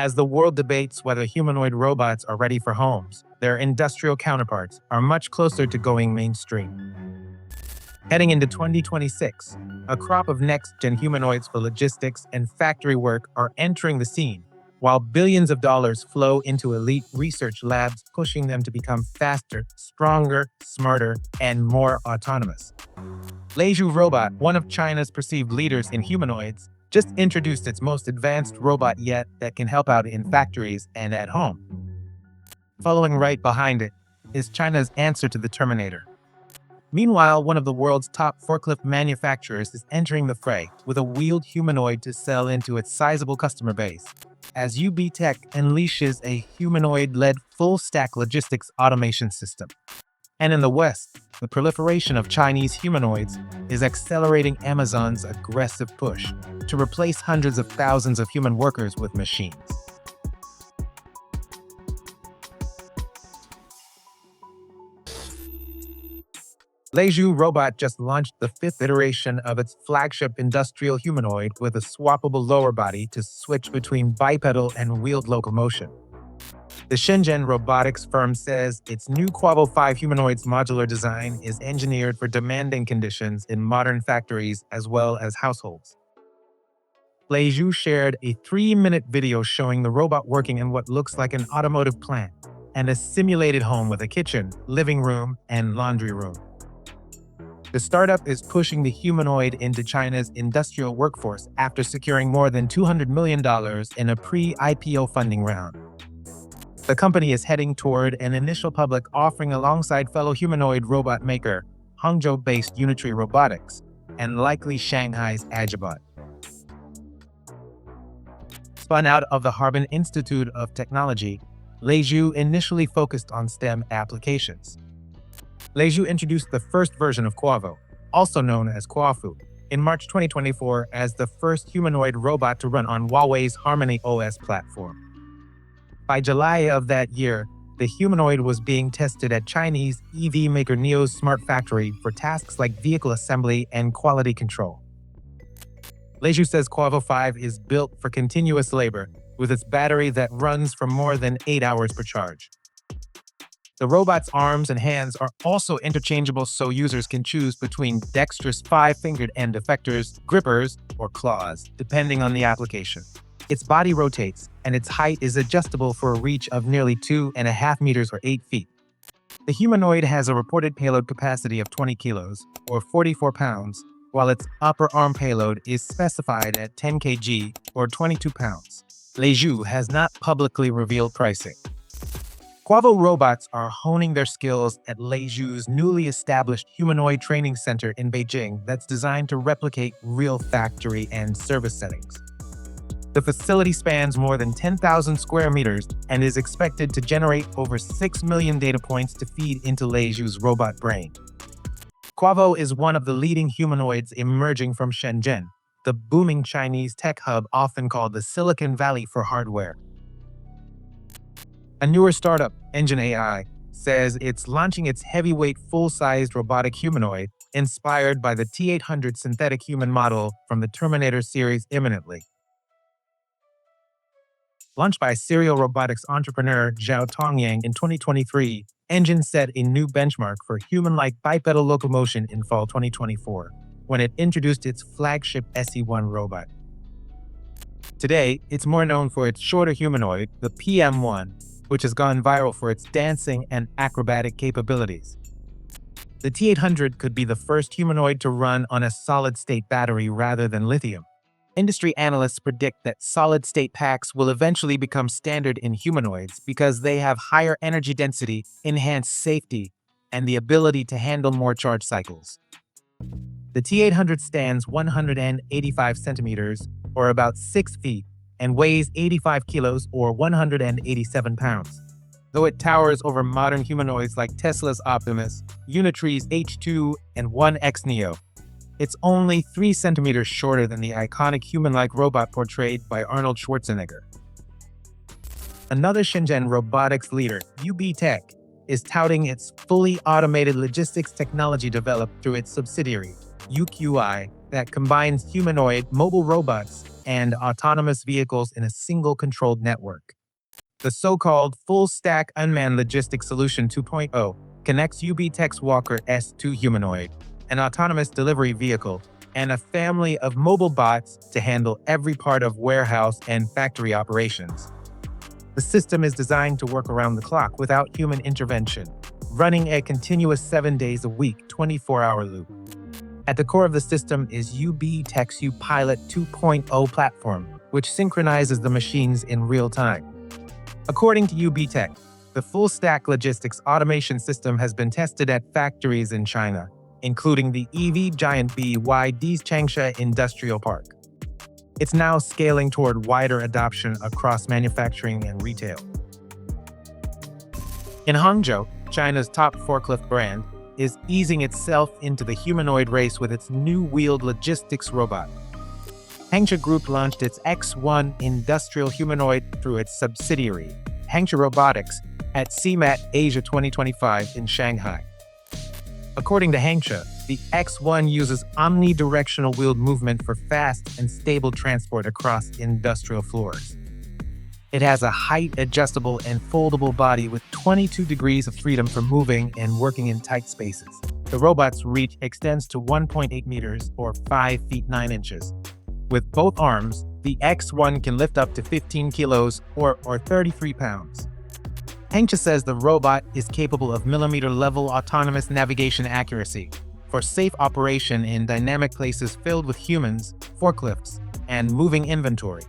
As the world debates whether humanoid robots are ready for homes, their industrial counterparts are much closer to going mainstream. Heading into 2026, a crop of next-gen humanoids for logistics and factory work are entering the scene, while billions of dollars flow into elite research labs, pushing them to become faster, stronger, smarter, and more autonomous. Leju Robot, one of China's perceived leaders in humanoids, just introduced its most advanced robot yet that can help out in factories and at home. Following right behind it is China's answer to the Terminator. Meanwhile, one of the world's top forklift manufacturers is entering the fray with a wheeled humanoid to sell into its sizable customer base, as UBTECH unleashes a humanoid-led full-stack logistics automation system. And in the West, the proliferation of Chinese humanoids is accelerating Amazon's aggressive push to replace hundreds of thousands of human workers with machines. Leju Robot just launched the 5th iteration of its flagship industrial humanoid with a swappable lower body to switch between bipedal and wheeled locomotion. The Shenzhen robotics firm says its new Kuavo 5 humanoid's modular design is engineered for demanding conditions in modern factories as well as households. Leju shared a 3-minute video showing the robot working in what looks like an automotive plant and a simulated home with a kitchen, living room, and laundry room. The startup is pushing the humanoid into China's industrial workforce after securing more than $200 million in a pre-IPO funding round. The company is heading toward an initial public offering alongside fellow humanoid robot maker, Hangzhou-based Unitary Robotics, and likely Shanghai's Agibot. Spun out of the Harbin Institute of Technology, Leju initially focused on STEM applications. Leju introduced the first version of Kuavo, also known as Kuavo, in March 2024 as the first humanoid robot to run on Huawei's Harmony OS platform. By July of that year, the humanoid was being tested at Chinese EV maker NIO's smart factory for tasks like vehicle assembly and quality control. Leju says Kuavo 5 is built for continuous labor, with its battery that runs for more than 8 hours per charge. The robot's arms and hands are also interchangeable, so users can choose between dexterous 5-fingered end effectors, grippers, or claws, depending on the application. Its body rotates, and its height is adjustable for a reach of nearly 2.5 meters or 8 feet. The humanoid has a reported payload capacity of 20 kilos, or 44 pounds, while its upper arm payload is specified at 10 kg, or 22 pounds. Leju has not publicly revealed pricing. Kuavo robots are honing their skills at Leju's newly established humanoid training center in Beijing that's designed to replicate real factory and service settings. The facility spans more than 10,000 square meters and is expected to generate over 6 million data points to feed into Leju's robot brain. Kuavo is one of the leading humanoids emerging from Shenzhen, the booming Chinese tech hub often called the Silicon Valley for hardware. A newer startup, EngineAI, says it's launching its heavyweight full-sized robotic humanoid inspired by the T800 synthetic human model from the Terminator series imminently. Launched by serial robotics entrepreneur Zhao Tongyang in 2023, Engine set a new benchmark for human-like bipedal locomotion in fall 2024, when it introduced its flagship SE1 robot. Today, it's more known for its shorter humanoid, the PM1, which has gone viral for its dancing and acrobatic capabilities. The T800 could be the first humanoid to run on a solid-state battery rather than lithium. Industry analysts predict that solid-state packs will eventually become standard in humanoids because they have higher energy density, enhanced safety, and the ability to handle more charge cycles. The T800 stands 185 centimeters, or about 6 feet, and weighs 85 kilos or 187 pounds. Though it towers over modern humanoids like Tesla's Optimus, Unity's H2, and One X Neo, it's only 3 centimeters shorter than the iconic human-like robot portrayed by Arnold Schwarzenegger. Another Shenzhen robotics leader, UBTECH, is touting its fully automated logistics technology developed through its subsidiary, UQI, that combines humanoid mobile robots and autonomous vehicles in a single controlled network. The so-called full-stack unmanned logistics solution 2.0 connects UBTECH's Walker S2 Humanoid, an autonomous delivery vehicle, and a family of mobile bots to handle every part of warehouse and factory operations. The system is designed to work around the clock without human intervention, running a continuous 7 days a week, 24-hour loop. At the core of the system is UBTECH's UPilot 2.0 platform, which synchronizes the machines in real time. According to UBTECH, the full-stack logistics automation system has been tested at factories in China, including the EV giant BYD's Hangcha Industrial Park. It's now scaling toward wider adoption across manufacturing and retail. In Hangzhou, China's top forklift brand is easing itself into the humanoid race with its new wheeled logistics robot. Hangcha Group launched its X1 industrial humanoid through its subsidiary, Leju Robotics, at CMAT Asia 2025 in Shanghai. According to Hangcha, the X1 uses omnidirectional wheeled movement for fast and stable transport across industrial floors. It has a height-adjustable and foldable body with 22 degrees of freedom for moving and working in tight spaces. The robot's reach extends to 1.8 meters or 5 feet 9 inches. With both arms, the X1 can lift up to 15 kilos or 33 pounds. Hangcha says the robot is capable of millimeter-level autonomous navigation accuracy for safe operation in dynamic places filled with humans, forklifts, and moving inventory.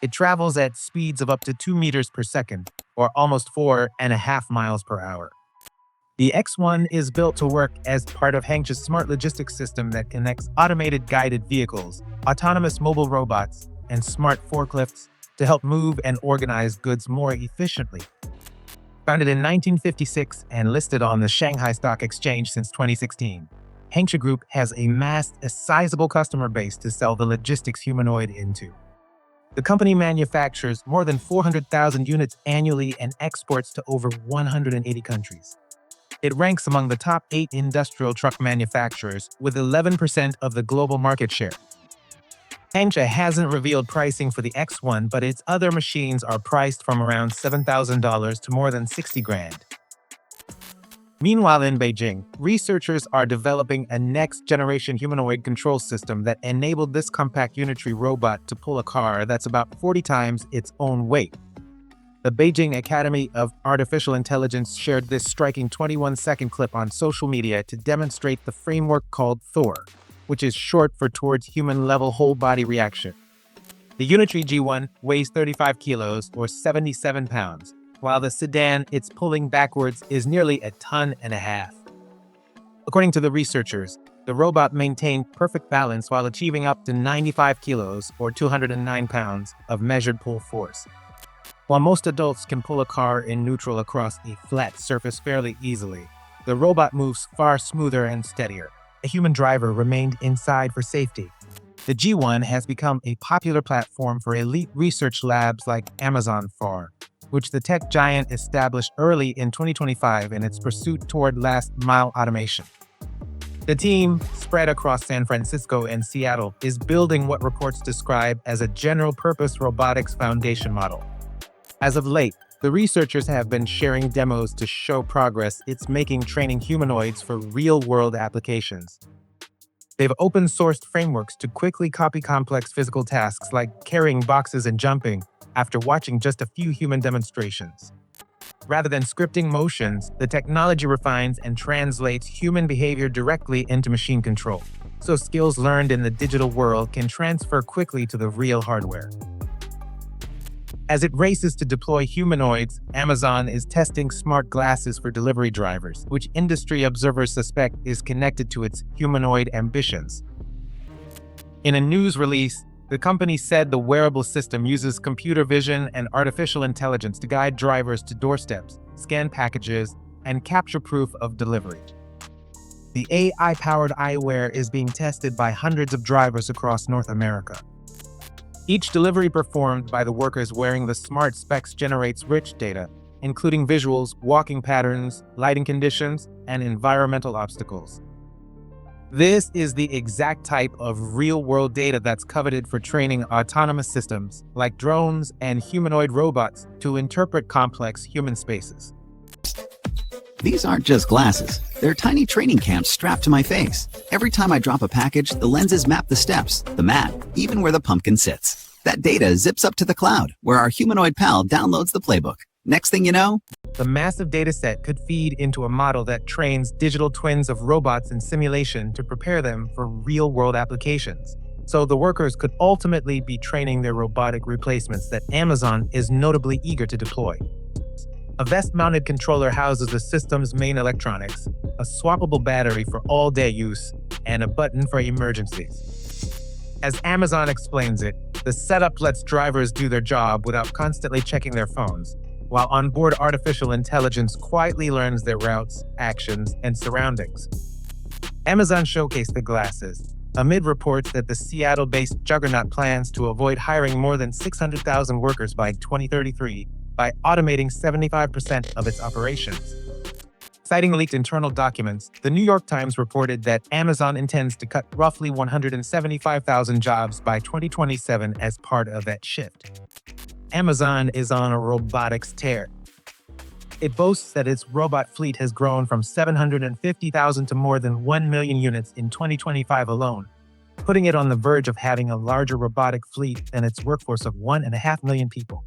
It travels at speeds of up to 2 meters per second, or almost 4.5 miles per hour. The X1 is built to work as part of Hangcha's smart logistics system that connects automated guided vehicles, autonomous mobile robots, and smart forklifts to help move and organize goods more efficiently. Founded in 1956 and listed on the Shanghai Stock Exchange since 2016, Hangcha Group has amassed a sizable customer base to sell the logistics humanoid into. The company manufactures more than 400,000 units annually and exports to over 180 countries. It ranks among the top 8 industrial truck manufacturers with 11% of the global market share. Hangcha hasn't revealed pricing for the X1, but its other machines are priced from around $7,000 to more than $60,000. Meanwhile, in Beijing, researchers are developing a next-generation humanoid control system that enabled this compact unitary robot to pull a car that's about 40 times its own weight. The Beijing Academy of Artificial Intelligence shared this striking 21-second clip on social media to demonstrate the framework called THOR, which is short for Towards Human-Level Whole-Body Reaction. The unitary G1 weighs 35 kilos or 77 pounds, while the sedan it's pulling backwards is nearly 1.5 tons. According to the researchers, the robot maintained perfect balance while achieving up to 95 kilos or 209 pounds of measured pull force. While most adults can pull a car in neutral across a flat surface fairly easily, the robot moves far smoother and steadier. A human driver remained inside for safety. The G1 has become a popular platform for elite research labs like Amazon THOR, which the tech giant established early in 2025 in its pursuit toward last-mile automation. The team, spread across San Francisco and Seattle, is building what reports describe as a general-purpose robotics foundation model. As of late, the researchers have been sharing demos to show progress it's making training humanoids for real-world applications. They've open-sourced frameworks to quickly copy complex physical tasks like carrying boxes and jumping after watching just a few human demonstrations. Rather than scripting motions, the technology refines and translates human behavior directly into machine control, so skills learned in the digital world can transfer quickly to the real hardware. As it races to deploy humanoids, Amazon is testing smart glasses for delivery drivers, which industry observers suspect is connected to its humanoid ambitions. In a news release, the company said the wearable system uses computer vision and artificial intelligence to guide drivers to doorsteps, scan packages, and capture proof of delivery. The AI-powered eyewear is being tested by hundreds of drivers across North America. Each delivery performed by the workers wearing the smart specs generates rich data, including visuals, walking patterns, lighting conditions, and environmental obstacles. This is the exact type of real-world data that's coveted for training autonomous systems like drones and humanoid robots to interpret complex human spaces. These aren't just glasses. They're tiny training camps strapped to my face. Every time I drop a package, the lenses map the steps, the mat, even where the pumpkin sits. That data zips up to the cloud, where our humanoid pal downloads the playbook. Next thing you know, the massive dataset could feed into a model that trains digital twins of robots in simulation to prepare them for real-world applications. So the workers could ultimately be training their robotic replacements that Amazon is notably eager to deploy. A vest-mounted controller houses the system's main electronics, a swappable battery for all-day use, and a button for emergencies. As Amazon explains it, the setup lets drivers do their job without constantly checking their phones, while onboard artificial intelligence quietly learns their routes, actions, and surroundings. Amazon showcased the glasses, amid reports that the Seattle-based juggernaut plans to avoid hiring more than 600,000 workers by 2033 by automating 75% of its operations. Citing leaked internal documents, the New York Times reported that Amazon intends to cut roughly 175,000 jobs by 2027 as part of that shift. Amazon is on a robotics tear. It boasts that its robot fleet has grown from 750,000 to more than 1 million units in 2025 alone, putting it on the verge of having a larger robotic fleet than its workforce of 1.5 million people.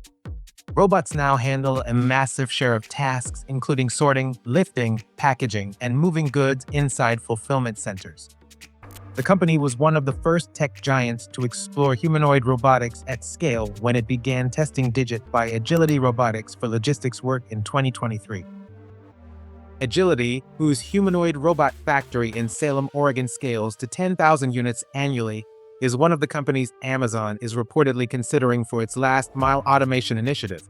Robots now handle a massive share of tasks, including sorting, lifting, packaging, and moving goods inside fulfillment centers. The company was one of the first tech giants to explore humanoid robotics at scale when it began testing Digit by Agility Robotics for logistics work in 2023. Agility, whose humanoid robot factory in Salem, Oregon scales to 10,000 units annually, is one of the companies Amazon is reportedly considering for its last-mile automation initiative.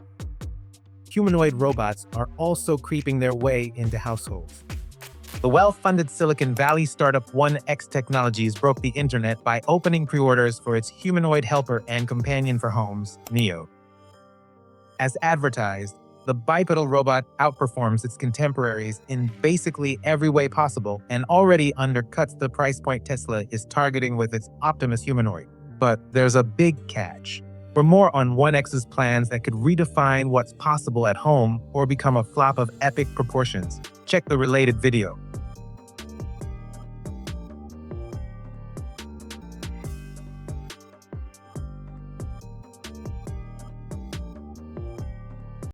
Humanoid robots are also creeping their way into households. The well-funded Silicon Valley startup 1X Technologies broke the internet by opening pre-orders for its humanoid helper and companion for homes, Neo. As advertised, the bipedal robot outperforms its contemporaries in basically every way possible and already undercuts the price point Tesla is targeting with its Optimus humanoid. But there's a big catch. For more on 1X's plans that could redefine what's possible at home or become a flop of epic proportions, check the related video.